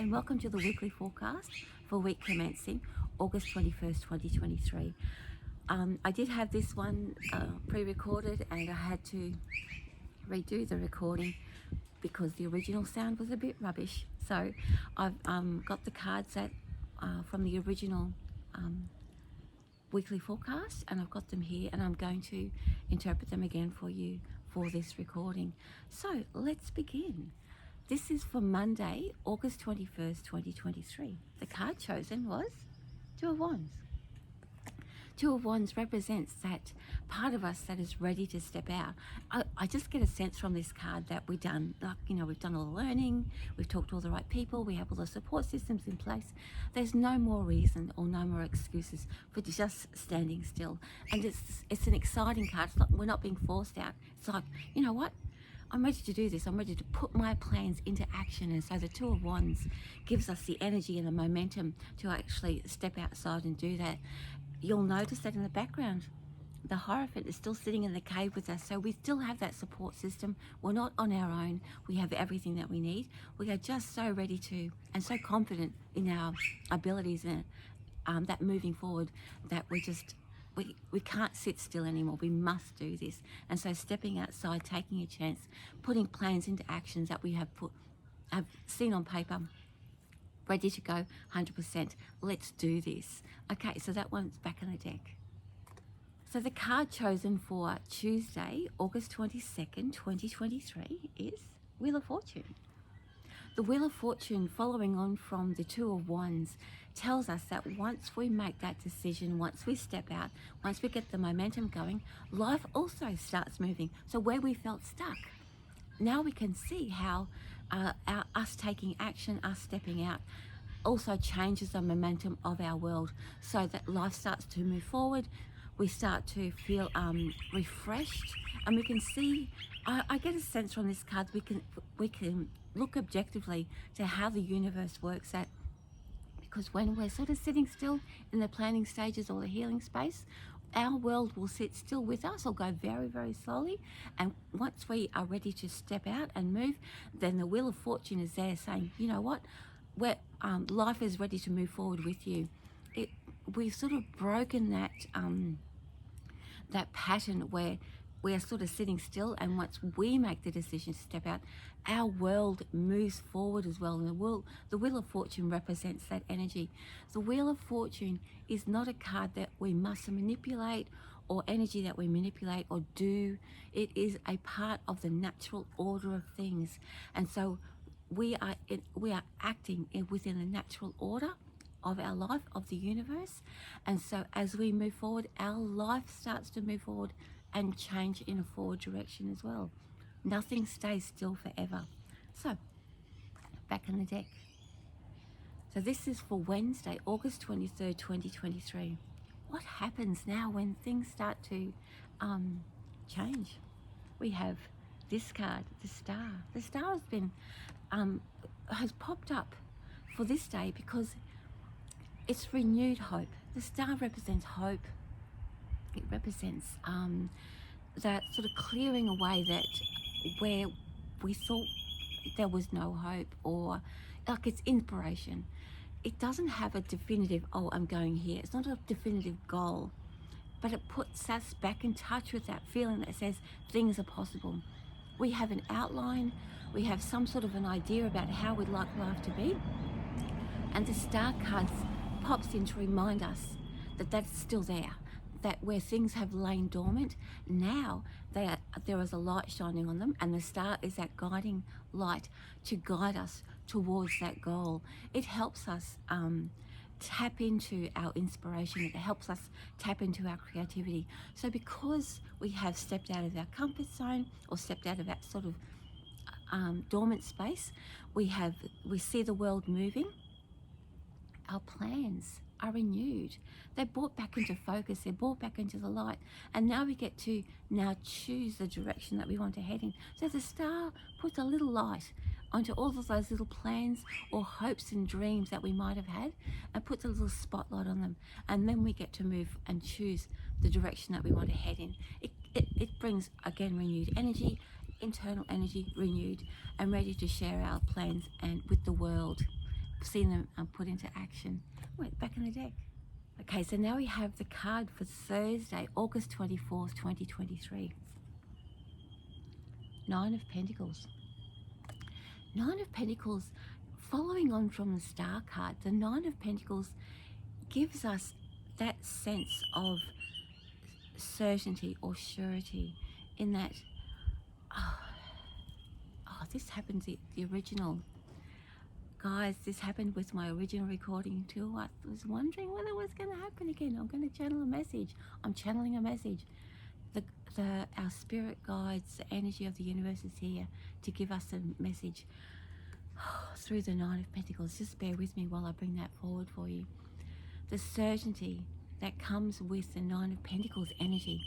and welcome to the weekly forecast for week commencing August 21st, 2023. I did have this one pre-recorded and I had to redo the recording because the original sound was a bit rubbish. So I've got the cards that from the original weekly forecast, and I've got them here, and I'm going to interpret them again for you for this recording. So let's begin. This is for Monday, August 21st, 2023. The card chosen was Two of Wands. Two of Wands represents that part of us that is ready to step out. I just get a sense from this card that we've done, we've done all the learning, we've talked to all the right people, we have all the support systems in place. There's no more reason or no more excuses for just standing still. And it's an exciting card. It's like we're not being forced out. It's like, you know what? I'm ready to do this. I'm ready to put my plans into action. And so the Two of Wands gives us the energy and the momentum to actually step outside and do that. You'll notice that in the background, the Hierophant is still sitting in the cave with us. So we still have that support system. We're not on our own. We have everything that we need. We are just so ready to and so confident in our abilities and that moving forward that we can't sit still anymore. We must do this. And so stepping outside, taking a chance, putting plans into actions that we have seen on paper, ready to go 100%. Let's do this. Okay, so that one's back in the deck. So the card chosen for Tuesday, August 22nd, 2023 is Wheel of Fortune. The Wheel of Fortune, following on from the Two of Wands, tells us that once we make that decision, once we step out, once we get the momentum going, life also starts moving. So where we felt stuck, now we can see how us taking action, us stepping out, also changes the momentum of our world, so that life starts to move forward. We start to feel refreshed, and we can see. I get a sense from this card we can look objectively to how the universe works. That because when we're sort of sitting still in the planning stages or the healing space, our world will sit still with us or go very, very slowly. And once we are ready to step out and move, then the Wheel of Fortune is there saying, you know what, life is ready to move forward with you. We've sort of broken that pattern where we're sort of sitting still, and once we make the decision to step out, our world moves forward as well. And the Wheel of Fortune represents that energy. The Wheel of Fortune is not a card that we must manipulate or energy that we manipulate or do. It is a part of the natural order of things. And so we are acting within the natural order of our life, of the universe. And so as we move forward, our life starts to move forward and change in a forward direction as well. Nothing stays still forever. So back in the deck. So this is for Wednesday, August 23rd, 2023. What happens now when things start to change? We have this card, the Star. The Star has popped up for this day because it's renewed hope. The Star represents hope. It represents that sort of clearing away that where we thought there was no hope, or like it's inspiration. It doesn't have a definitive, oh, I'm going here. It's not a definitive goal, but it puts us back in touch with that feeling that says things are possible. We have an outline, we have some sort of an idea about how we'd like life to be, and the Star cards pops in to remind us that that's still there, that where things have lain dormant, now there is a light shining on them, and the Star is that guiding light to guide us towards that goal. It helps us tap into our inspiration. It helps us tap into our creativity. So because we have stepped out of our comfort zone or stepped out of that sort of dormant space, we see the world moving. Our plans are renewed. They're brought back into focus. They're brought back into the light. And now we get to choose the direction that we want to head in. So the Star puts a little light onto all of those little plans or hopes and dreams that we might have had, and puts a little spotlight on them. And then we get to move and choose the direction that we want to head in. It brings, again, renewed energy, internal energy renewed and ready to share our plans and with the world. seen them put into action. Wait, back in the deck. Okay, so now we have the card for Thursday, August 24th, 2023. Nine of Pentacles. Nine of Pentacles, following on from the Star card, the Nine of Pentacles gives us that sense of certainty or surety in that, this happened, the original. Guys, this happened with my original recording too. I was wondering when it was going to happen again. I'm going to channel a message. I'm channeling a message. Our spirit guides, the energy of the universe is here to give us a message through the Nine of Pentacles. Just bear with me while I bring that forward for you. The certainty that comes with the Nine of Pentacles energy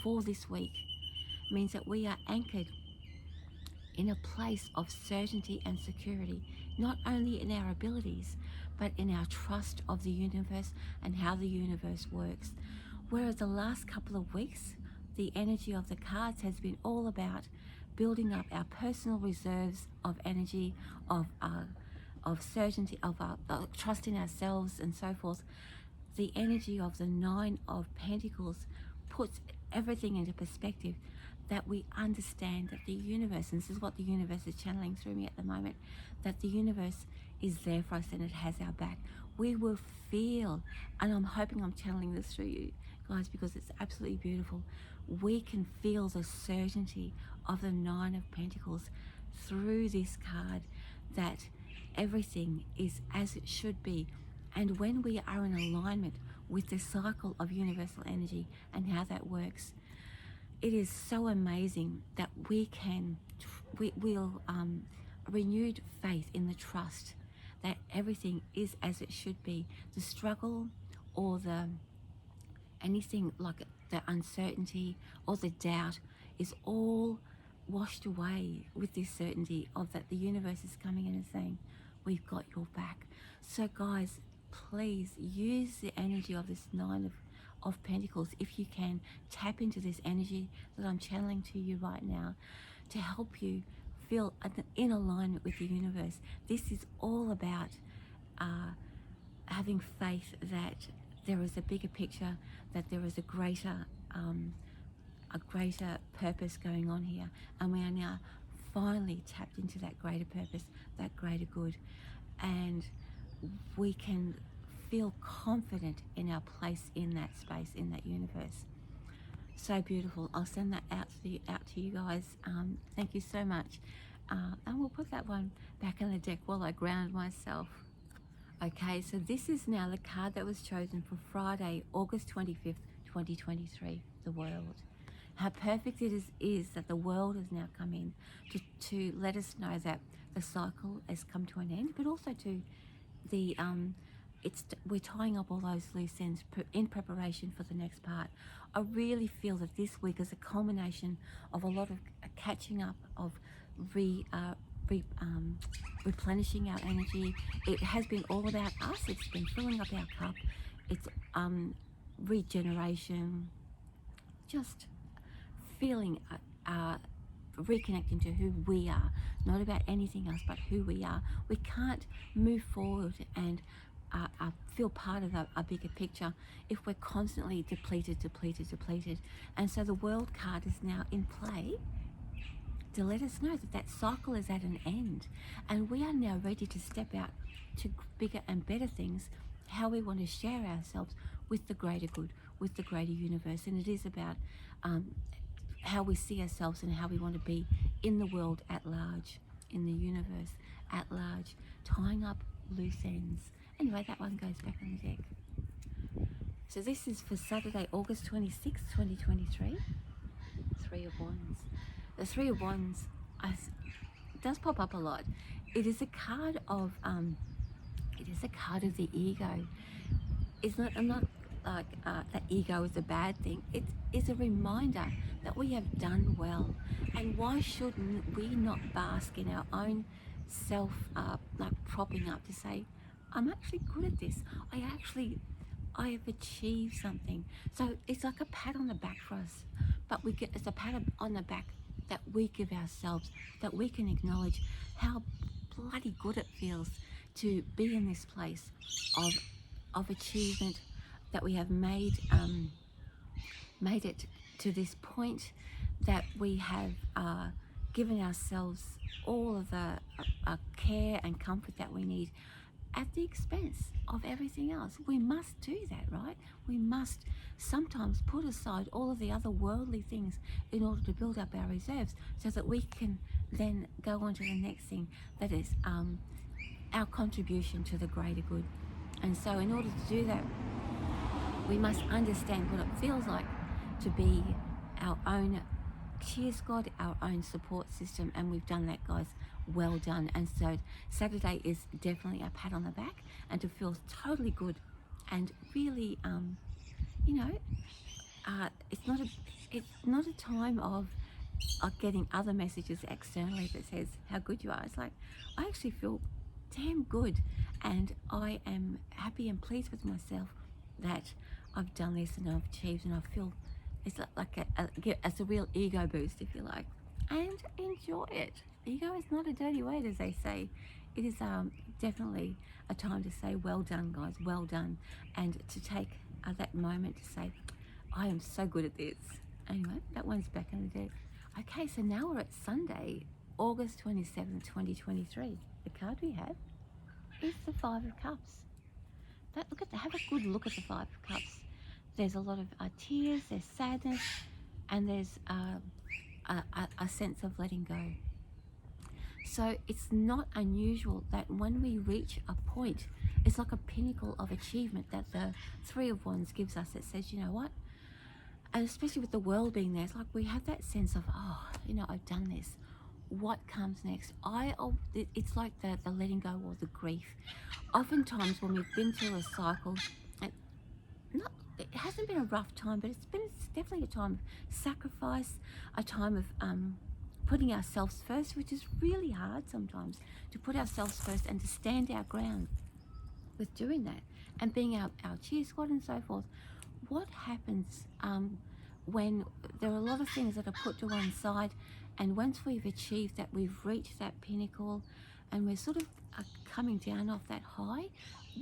for this week means that we are anchored in a place of certainty and security, not only in our abilities, but in our trust of the universe and how the universe works. Whereas the last couple of weeks, the energy of the cards has been all about building up our personal reserves of energy, of certainty, of trust in ourselves and so forth. The energy of the Nine of Pentacles puts everything into perspective, that we understand that the universe, and this is what the universe is channeling through me at the moment, that the universe is there for us and it has our back. We will feel, and I'm hoping I'm channeling this through you guys because it's absolutely beautiful, we can feel the certainty of the Nine of Pentacles through this card, that everything is as it should be. And when we are in alignment with the cycle of universal energy and how that works, it is so amazing that we'll renewed faith in the trust that everything is as it should be. The struggle or anything like the uncertainty or the doubt is all washed away with this certainty of that the universe is coming in and saying, we've got your back. So guys, please use the energy of this Nine of Pentacles. If you can, tap into this energy that I'm channeling to you right now to help you feel in alignment with the universe. This is all about having faith that there is a bigger picture, that there is a greater purpose going on here, and we are now finally tapped into that greater purpose, that greater good, and we can feel confident in our place in that space, in that universe. So beautiful. I'll send that out to you guys. Thank you so much. And we'll put that one back in the deck while I ground myself. Okay, so this is now the card that was chosen for Friday, August 25th, 2023, the World. How perfect it is that the world has now come in to let us know that the cycle has come to an end, but also to the we're tying up all those loose ends in preparation for the next part. I really feel that this week is a culmination of a lot of catching up, of replenishing our energy. It has been all about us. It's been filling up our cup. It's regeneration, just feeling reconnecting to who we are, not about anything else but who we are. We can't move forward and feel part of a bigger picture if we're constantly depleted. And so the World card is now in play to let us know that that cycle is at an end, and we are now ready to step out to bigger and better things, how we want to share ourselves with the greater good, with the greater universe. And it is about how we see ourselves and how we want to be in the world at large, in the universe at large, tying up loose ends. Anyway, that one goes back on the deck. So this is for Saturday, August 26th, 2023. Three of Wands. The Three of Wands does pop up a lot. It is a card of the ego. It's not. I'm not like that ego is a bad thing. It is a reminder that we have done well, and why shouldn't we not bask in our own self, like propping up to say, I'm actually good at this. I have achieved something. So it's like a pat on the back for us, but it's a pat on the back that we give ourselves, that we can acknowledge how bloody good it feels to be in this place of achievement, that we have made it to this point, that we have given ourselves all of the care and comfort that we need at the expense of everything else. We must do that, right? We must sometimes put aside all of the other worldly things in order to build up our reserves, so that we can then go on to the next thing, that is our contribution to the greater good. And so in order to do that, we must understand what it feels like to be our own cheer squad, our own support system, and we've done that, guys. Well done. And so Saturday is definitely a pat on the back, and to feel totally good, and really it's not a time of getting other messages externally that says how good you are. It's like, I actually feel damn good, and I am happy and pleased with myself that I've done this and I've achieved, and I feel it's like it's a real ego boost, if you like, and enjoy it. Ego is not a dirty word, as they say. It is definitely a time to say, well done, guys, well done, and to take that moment to say, I am so good at this. Anyway, that one's back in the deck. Okay, so now we're at Sunday, August 27th, 2023. The card we have is the Five of Cups. Have a good look at the Five of Cups. There's a lot of tears, there's sadness, and there's a sense of letting go. So it's not unusual that when we reach a point, it's like a pinnacle of achievement that the Three of Wands gives us. It says, you know what? And especially with the world being there, it's like we have that sense of, I've done this. What comes next? It's like the letting go or the grief. Oftentimes when we've been through a cycle, it hasn't been a rough time, but it's definitely a time of sacrifice, a time of putting ourselves first, which is really hard sometimes, to put ourselves first and to stand our ground with doing that and being our cheer squad and so forth. What happens when there are a lot of things that are put to one side, and once we've achieved that, we've reached that pinnacle, and we're sort of coming down off that high,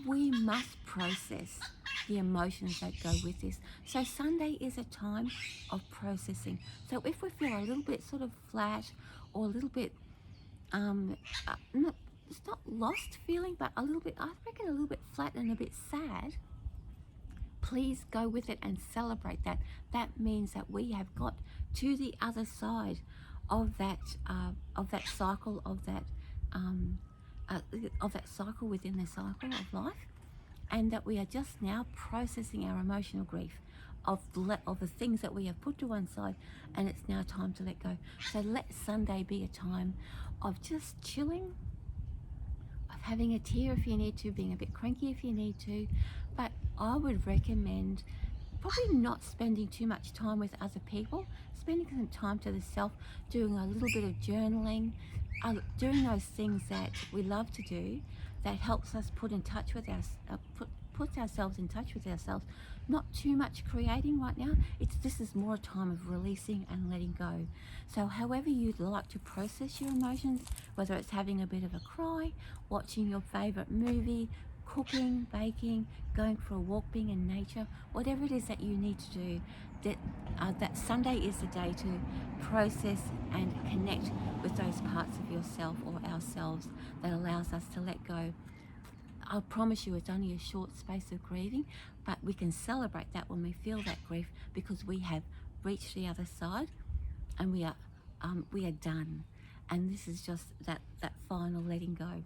we must process the emotions that go with this. So Sunday is a time of processing. So if we feel a little bit sort of flat, or a little bit it's not lost feeling, but a little bit, I reckon, a little bit flat and a bit sad, please go with it and celebrate that. That means that we have got to the other side of that cycle, of that cycle within the cycle of life, and that we are just now processing our emotional grief of the things that we have put to one side, and it's now time to let go. So let Sunday be a time of just chilling, of having a tear if you need to, being a bit cranky if you need to, but I would recommend probably not spending too much time with other people, spending some time to the self, doing a little bit of journaling, doing those things that we love to do, that helps us put ourselves in touch with ourselves. Not too much creating right now. This is more a time of releasing and letting go. So however you'd like to process your emotions, whether it's having a bit of a cry, watching your favorite movie, cooking, baking, going for a walk, being in nature, whatever it is that you need to do, that Sunday is the day to process and connect with those parts of yourself or ourselves that allows us to let go. I promise you it's only a short space of grieving, but we can celebrate that when we feel that grief, because we have reached the other side, and we are done. And this is just that final letting go.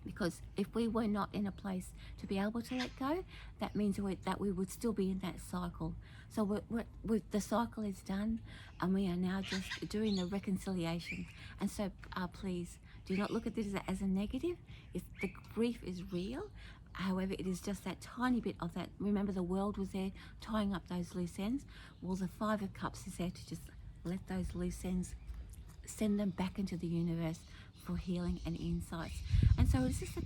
Because if we were not in a place to be able to let go, that means that we would still be in that cycle. So the cycle is done, and we are now just doing the reconciliation. And so please do not look at this as a negative. If the grief is real, however, it is just that tiny bit of that. Remember, the world was there tying up those loose ends. Well, the Five of Cups is there to just let those loose ends, send them back into the universe for healing and insights. And so it's just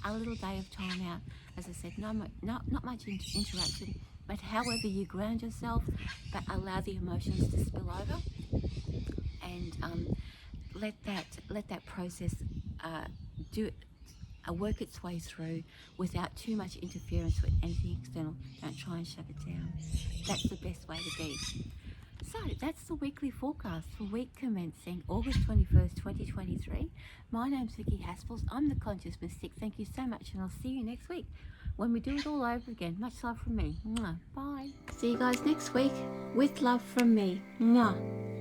a little day of time out. As I said, not much interaction, but however you ground yourself, but allow the emotions to spill over, and let that process work its way through without too much interference with anything external. Don't try and shut it down. That's the best way to be. So that's the weekly forecast for week commencing August 21st, 2023. My name's Vicki Haspels. I'm the Conscious Mystic. Thank you so much, and I'll see you next week when we do it all over again. Much love from me. Mwah. Bye. See you guys next week with love from me. Mwah.